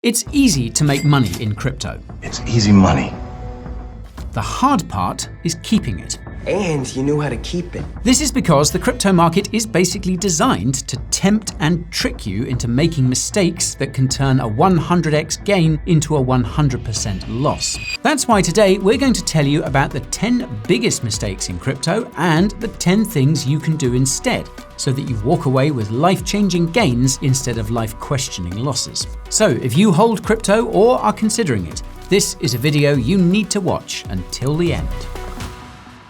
It's easy to make money in crypto. It's easy money. The hard part is keeping it. And you know how to keep it. This is because the crypto market is basically designed to tempt and trick you into making mistakes that can turn a 100x gain into a 100% loss. That's why today we're going to tell you about the 10 biggest mistakes in crypto and the 10 things you can do instead, so that you walk away with life-changing gains instead of life-questioning losses. So if you hold crypto or are considering it, this is a video you need to watch until the end.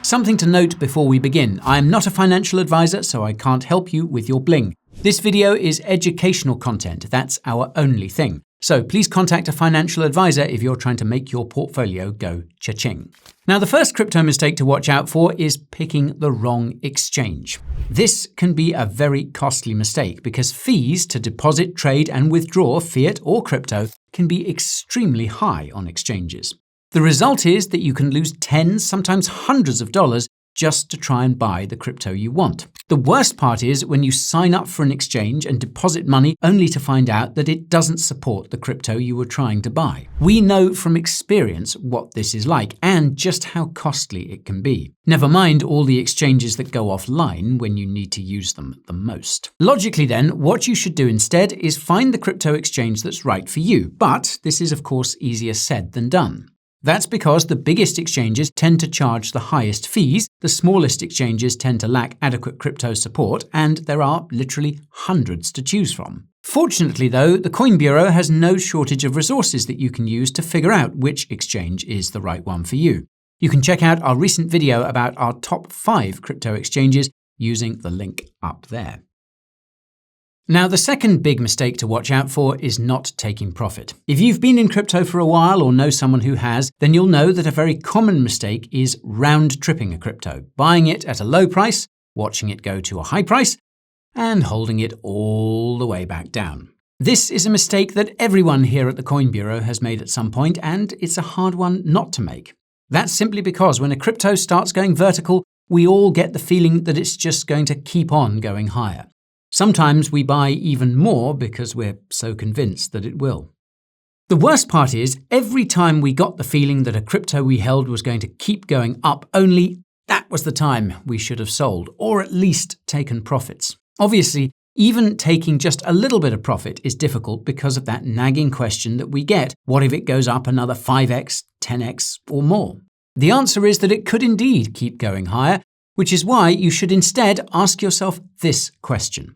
Something to note before we begin, I am not a financial advisor, so I can't help you with your bling. This video is educational content, that's our only thing. So please contact a financial advisor if you're trying to make your portfolio go cha-ching. Now, the first crypto mistake to watch out for is picking the wrong exchange. This can be a very costly mistake because fees to deposit, trade, and withdraw fiat or crypto can be extremely high on exchanges. The result is that you can lose tens, sometimes hundreds of dollars just to try and buy the crypto you want. The worst part is when you sign up for an exchange and deposit money only to find out that it doesn't support the crypto you were trying to buy. We know from experience what this is like and just how costly it can be. Never mind all the exchanges that go offline when you need to use them the most. Logically then, what you should do instead is find the crypto exchange that's right for you. But this is of course easier said than done. That's because the biggest exchanges tend to charge the highest fees, the smallest exchanges tend to lack adequate crypto support, and there are literally hundreds to choose from. Fortunately though, the Coin Bureau has no shortage of resources that you can use to figure out which exchange is the right one for you. You can check out our recent video about our top 5 crypto exchanges using the link up there. Now, the second big mistake to watch out for is not taking profit. If you've been in crypto for a while or know someone who has, then you'll know that a very common mistake is round-tripping a crypto, buying it at a low price, watching it go to a high price, and holding it all the way back down. This is a mistake that everyone here at the Coin Bureau has made at some point, and it's a hard one not to make. That's simply because when a crypto starts going vertical, we all get the feeling that it's just going to keep on going higher. Sometimes we buy even more because we're so convinced that it will. The worst part is, every time we got the feeling that a crypto we held was going to keep going up, only that was the time we should have sold, or at least taken profits. Obviously, even taking just a little bit of profit is difficult because of that nagging question that we get: what if it goes up another 5x, 10x, or more? The answer is that it could indeed keep going higher, which is why you should instead ask yourself this question.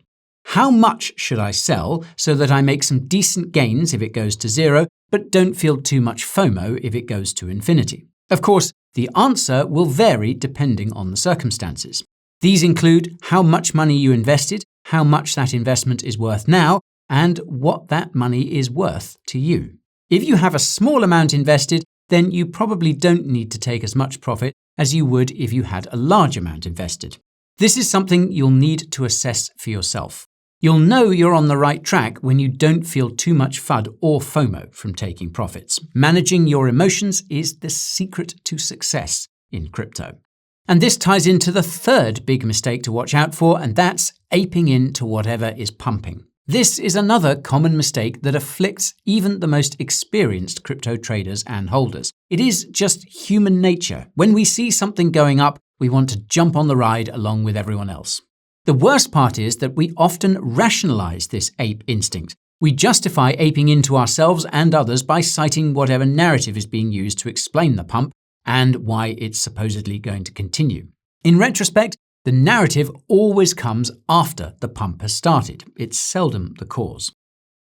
How much should I sell so that I make some decent gains if it goes to zero, but don't feel too much FOMO if it goes to infinity? Of course, the answer will vary depending on the circumstances. These include how much money you invested, how much that investment is worth now, and what that money is worth to you. If you have a small amount invested, then you probably don't need to take as much profit as you would if you had a large amount invested. This is something you'll need to assess for yourself. You'll know you're on the right track when you don't feel too much FUD or FOMO from taking profits. Managing your emotions is the secret to success in crypto. And this ties into the third big mistake to watch out for, and that's aping into whatever is pumping. This is another common mistake that afflicts even the most experienced crypto traders and holders. It is just human nature. When we see something going up, we want to jump on the ride along with everyone else. The worst part is that we often rationalize this ape instinct. We justify aping into ourselves and others by citing whatever narrative is being used to explain the pump and why it's supposedly going to continue. In retrospect, the narrative always comes after the pump has started. It's seldom the cause.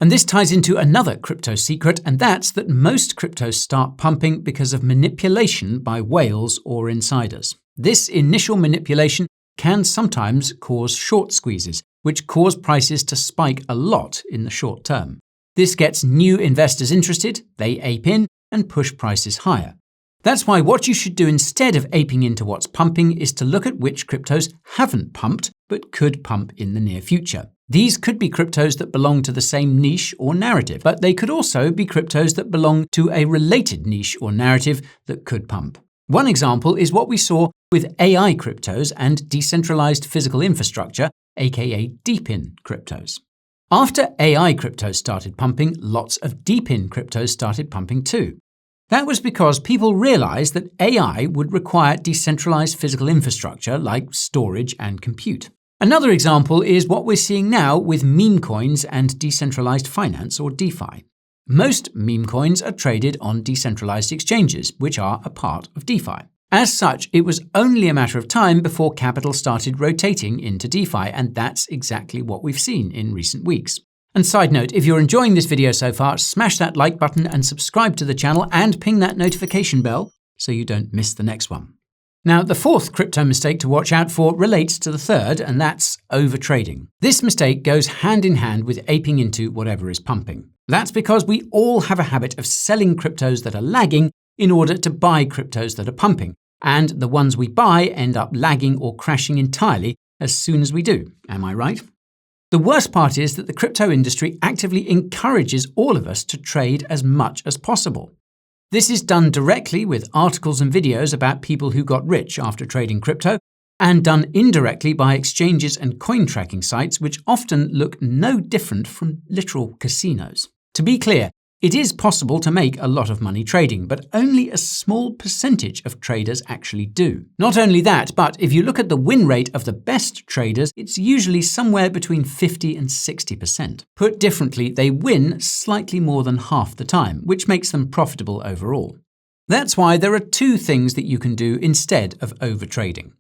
And this ties into another crypto secret, and that's that most cryptos start pumping because of manipulation by whales or insiders. This initial manipulation can sometimes cause short squeezes, which cause prices to spike a lot in the short term. This gets new investors interested, they ape in, and push prices higher. That's why what you should do instead of aping into what's pumping is to look at which cryptos haven't pumped, but could pump in the near future. These could be cryptos that belong to the same niche or narrative, but they could also be cryptos that belong to a related niche or narrative that could pump. One example is what we saw with AI cryptos and decentralized physical infrastructure, aka deep-in cryptos. After AI cryptos started pumping, lots of deep-in cryptos started pumping too. That was because people realized that AI would require decentralized physical infrastructure like storage and compute. Another example is what we're seeing now with meme coins and decentralized finance, or DeFi. Most meme coins are traded on decentralized exchanges, which are a part of DeFi. As such, it was only a matter of time before capital started rotating into DeFi, and that's exactly what we've seen in recent weeks. And side note, if you're enjoying this video so far, smash that like button and subscribe to the channel and ping that notification bell so you don't miss the next one. Now, the fourth crypto mistake to watch out for relates to the third, and that's overtrading. This mistake goes hand in hand with aping into whatever is pumping. That's because we all have a habit of selling cryptos that are lagging in order to buy cryptos that are pumping, and the ones we buy end up lagging or crashing entirely as soon as we do. Am I right? The worst part is that the crypto industry actively encourages all of us to trade as much as possible. This is done directly with articles and videos about people who got rich after trading crypto, and done indirectly by exchanges and coin tracking sites which often look no different from literal casinos. To be clear, it is possible to make a lot of money trading, but only a small percentage of traders actually do. Not only that, but if you look at the win rate of the best traders, it's usually somewhere between 50 and 60%. Put differently, they win slightly more than half the time, which makes them profitable overall. That's why there are two things that you can do instead of overtrading.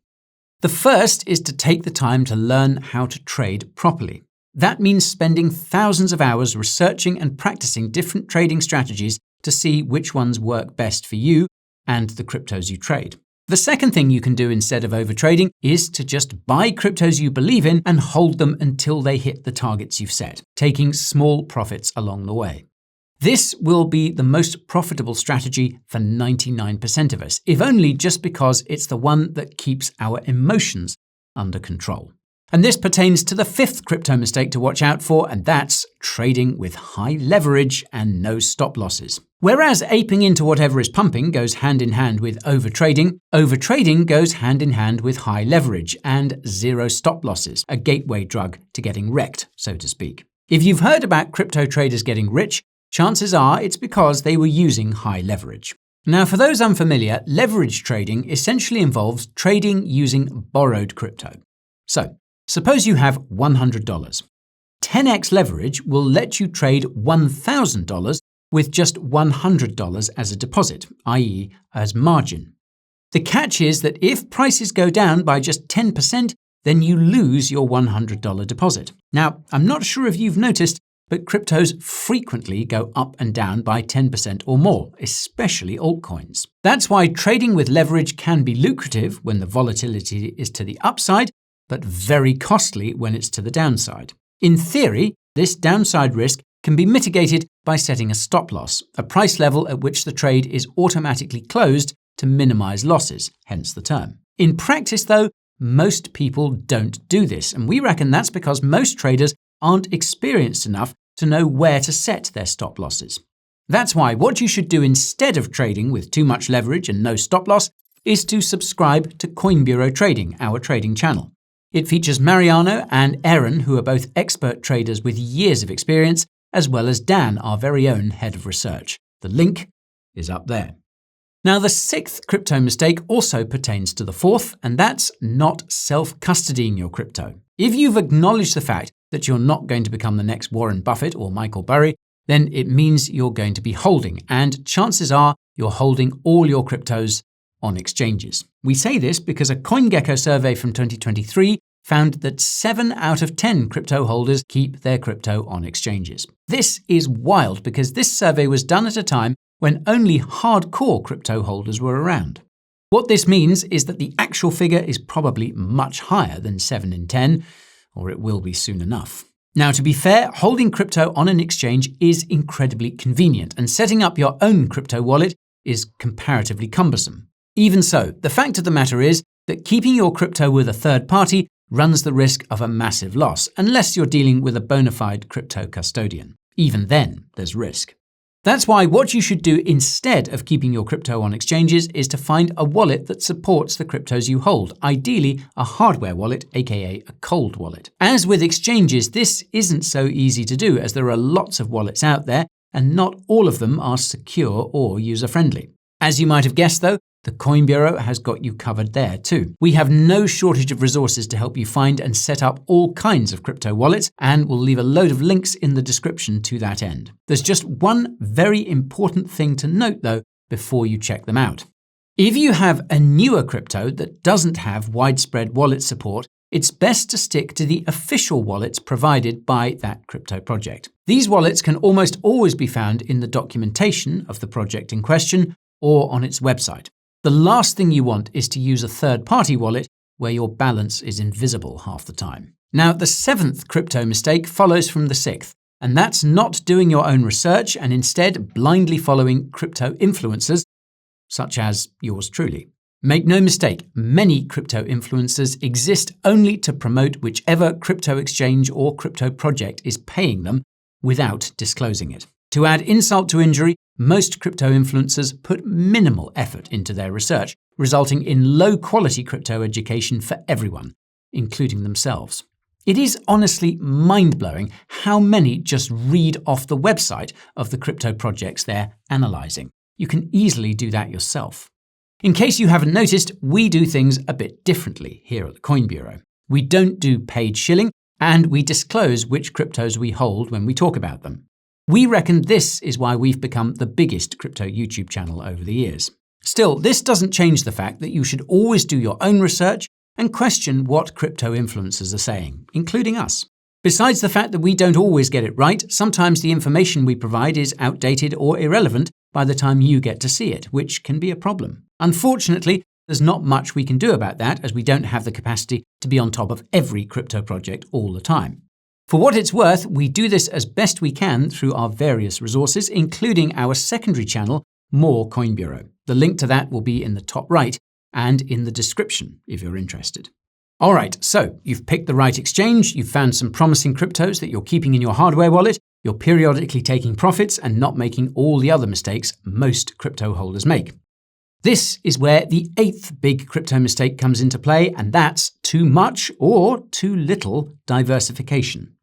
The first is to take the time to learn how to trade properly. That means spending thousands of hours researching and practicing different trading strategies to see which ones work best for you and the cryptos you trade. The second thing you can do instead of overtrading is to just buy cryptos you believe in and hold them until they hit the targets you've set, taking small profits along the way. This will be the most profitable strategy for 99% of us, if only just because it's the one that keeps our emotions under control. And this pertains to the fifth crypto mistake to watch out for, and that's trading with high leverage and no stop losses. Whereas aping into whatever is pumping goes hand in hand with overtrading, overtrading goes hand in hand with high leverage and zero stop losses, a gateway drug to getting wrecked, so to speak. If you've heard about crypto traders getting rich, chances are it's because they were using high leverage. Now, for those unfamiliar, leverage trading essentially involves trading using borrowed crypto. So, suppose you have $100. 10x leverage will let you trade $1,000 with just $100 as a deposit, i.e. as margin. The catch is that if prices go down by just 10%, then you lose your $100 deposit. Now, I'm not sure if you've noticed, but cryptos frequently go up and down by 10% or more, especially altcoins. That's why trading with leverage can be lucrative when the volatility is to the upside, but very costly when it's to the downside. In theory, this downside risk can be mitigated by setting a stop loss, a price level at which the trade is automatically closed to minimize losses, hence the term. In practice, though, most people don't do this, and we reckon that's because most traders aren't experienced enough to know where to set their stop losses. That's why what you should do instead of trading with too much leverage and no stop loss is to subscribe to Coin Bureau Trading, our trading channel. It features Mariano and Aaron, who are both expert traders with years of experience, as well as Dan, our very own head of research. The link is up there. Now, the sixth crypto mistake also pertains to the fourth, and that's not self-custodying your crypto. If you've acknowledged the fact that you're not going to become the next Warren Buffett or Michael Burry, then it means you're going to be holding, and chances are you're holding all your cryptos on exchanges. We say this because a CoinGecko survey from 2023 found that 7 out of 10 crypto holders keep their crypto on exchanges. This is wild because this survey was done at a time when only hardcore crypto holders were around. What this means is that the actual figure is probably much higher than 7 in 10, or it will be soon enough. Now, to be fair, holding crypto on an exchange is incredibly convenient, and setting up your own crypto wallet is comparatively cumbersome. Even so, the fact of the matter is that keeping your crypto with a third party runs the risk of a massive loss, unless you're dealing with a bona fide crypto custodian. Even then, there's risk. That's why what you should do instead of keeping your crypto on exchanges is to find a wallet that supports the cryptos you hold, ideally a hardware wallet, aka a cold wallet. As with exchanges, this isn't so easy to do as there are lots of wallets out there and not all of them are secure or user-friendly. As you might have guessed though, the Coin Bureau has got you covered there too. We have no shortage of resources to help you find and set up all kinds of crypto wallets, and we'll leave a load of links in the description to that end. There's just one very important thing to note though before you check them out. If you have a newer crypto that doesn't have widespread wallet support, it's best to stick to the official wallets provided by that crypto project. These wallets can almost always be found in the documentation of the project in question or on its website. The last thing you want is to use a third-party wallet where your balance is invisible half the time. Now, the 7th crypto mistake follows from the 6th, and that's not doing your own research and instead blindly following crypto influencers, such as yours truly. Make no mistake, many crypto influencers exist only to promote whichever crypto exchange or crypto project is paying them without disclosing it. To add insult to injury, most crypto influencers put minimal effort into their research, resulting in low-quality crypto education for everyone, including themselves. It is honestly mind-blowing how many just read off the website of the crypto projects they're analyzing. You can easily do that yourself. In case you haven't noticed, we do things a bit differently here at the Coin Bureau. We don't do paid shilling, and we disclose which cryptos we hold when we talk about them. We reckon this is why we've become the biggest crypto YouTube channel over the years. Still, this doesn't change the fact that you should always do your own research and question what crypto influencers are saying, including us. Besides the fact that we don't always get it right, sometimes the information we provide is outdated or irrelevant by the time you get to see it, which can be a problem. Unfortunately, there's not much we can do about that as we don't have the capacity to be on top of every crypto project all the time. For what it's worth, we do this as best we can through our various resources, including our secondary channel, More Coin Bureau. The link to that will be in the top right and in the description if you're interested. All right, so you've picked the right exchange, you've found some promising cryptos that you're keeping in your hardware wallet, you're periodically taking profits and not making all the other mistakes most crypto holders make. This is where the 8th big crypto mistake comes into play, and that's too much or too little diversification.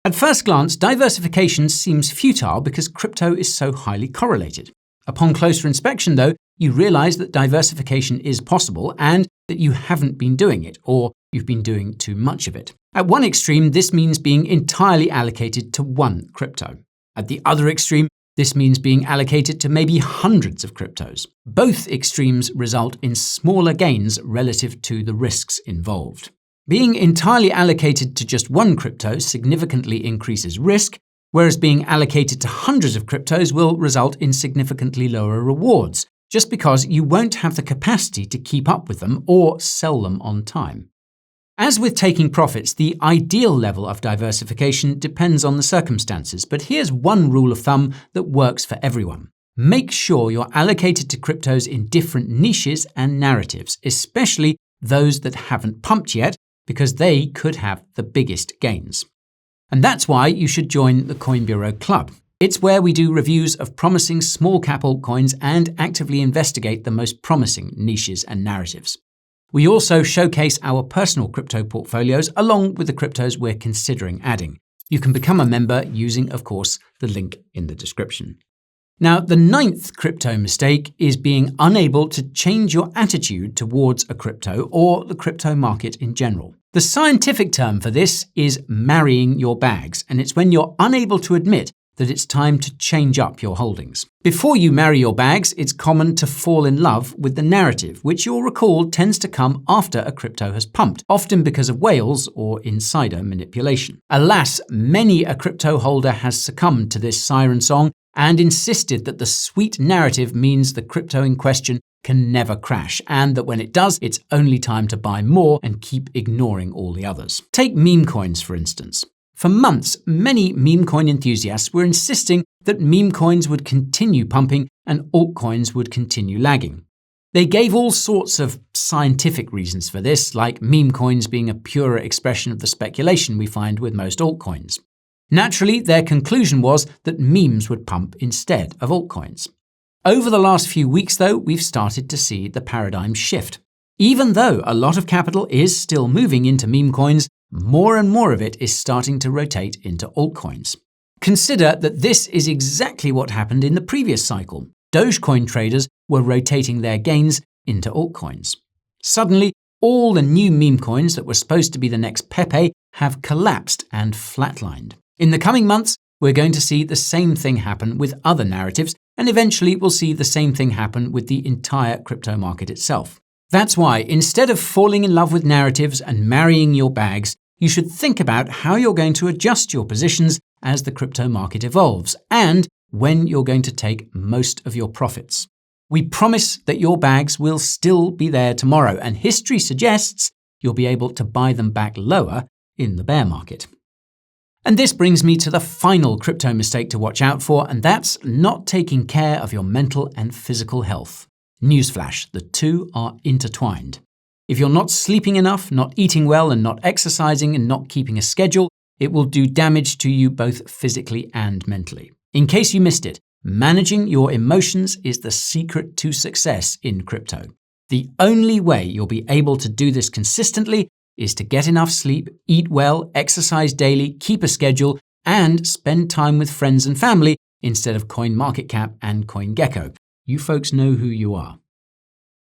At first glance, diversification seems futile because crypto is so highly correlated. Upon closer inspection, though, you realize that diversification is possible and that you haven't been doing it, or you've been doing too much of it. At one extreme, this means being entirely allocated to one crypto. At the other extreme, this means being allocated to maybe hundreds of cryptos. Both extremes result in smaller gains relative to the risks involved. Being entirely allocated to just one crypto significantly increases risk, whereas being allocated to hundreds of cryptos will result in significantly lower rewards, just because you won't have the capacity to keep up with them or sell them on time. As with taking profits, the ideal level of diversification depends on the circumstances, but here's one rule of thumb that works for everyone. Make sure you're allocated to cryptos in different niches and narratives, especially those that haven't pumped yet, because they could have the biggest gains. And that's why you should join the Coin Bureau Club. It's where we do reviews of promising small cap altcoins and actively investigate the most promising niches and narratives. We also showcase our personal crypto portfolios along with the cryptos we're considering adding. You can become a member using, of course, the link in the description. Now, the 9th crypto mistake is being unable to change your attitude towards a crypto or the crypto market in general. The scientific term for this is marrying your bags, and it's when you're unable to admit that it's time to change up your holdings. Before you marry your bags, it's common to fall in love with the narrative, which you'll recall tends to come after a crypto has pumped, often because of whales or insider manipulation. Alas, many a crypto holder has succumbed to this siren song and insisted that the sweet narrative means the crypto in question can never crash, and that when it does, it's only time to buy more and keep ignoring all the others. Take meme coins, for instance. For months, many meme coin enthusiasts were insisting that meme coins would continue pumping and altcoins would continue lagging. They gave all sorts of scientific reasons for this, like meme coins being a purer expression of the speculation we find with most altcoins. Naturally, their conclusion was that memes would pump instead of altcoins. Over the last few weeks, though, we've started to see the paradigm shift. Even though a lot of capital is still moving into meme coins, more and more of it is starting to rotate into altcoins. Consider that this is exactly what happened in the previous cycle. Dogecoin traders were rotating their gains into altcoins. Suddenly, all the new meme coins that were supposed to be the next Pepe have collapsed and flatlined. In the coming months, we're going to see the same thing happen with other narratives, and eventually we'll see the same thing happen with the entire crypto market itself. That's why, instead of falling in love with narratives and marrying your bags, you should think about how you're going to adjust your positions as the crypto market evolves, and when you're going to take most of your profits. We promise that your bags will still be there tomorrow, and history suggests you'll be able to buy them back lower in the bear market. And this brings me to the final crypto mistake to watch out for, and that's not taking care of your mental and physical health. Newsflash, the two are intertwined. If you're not sleeping enough, not eating well, and not exercising and not keeping a schedule, it will do damage to you both physically and mentally. In case you missed it, managing your emotions is the secret to success in crypto. The only way you'll be able to do this consistently is to get enough sleep, eat well, exercise daily, keep a schedule, and spend time with friends and family instead of CoinMarketCap and CoinGecko. You folks know who you are.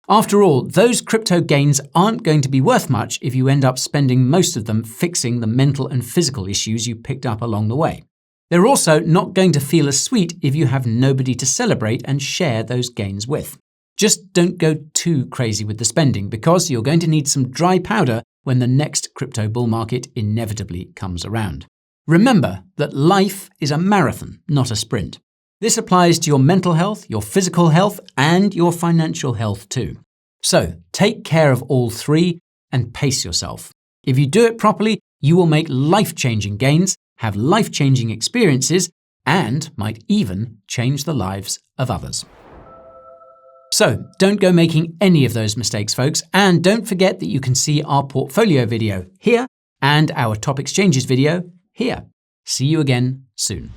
After all, those crypto gains aren't going to be worth much if you end up spending most of them fixing the mental and physical issues you picked up along the way. They're also not going to feel as sweet if you have nobody to celebrate and share those gains with. Just don't go too crazy with the spending, because you're going to need some dry powder when the next crypto bull market inevitably comes around. Remember that life is a marathon, not a sprint. This applies to your mental health, your physical health, and your financial health too. So take care of all three and pace yourself. If you do it properly, you will make life-changing gains, have life-changing experiences, and might even change the lives of others. So don't go making any of those mistakes, folks, and don't forget that you can see our portfolio video here and our top exchanges video here. See you again soon.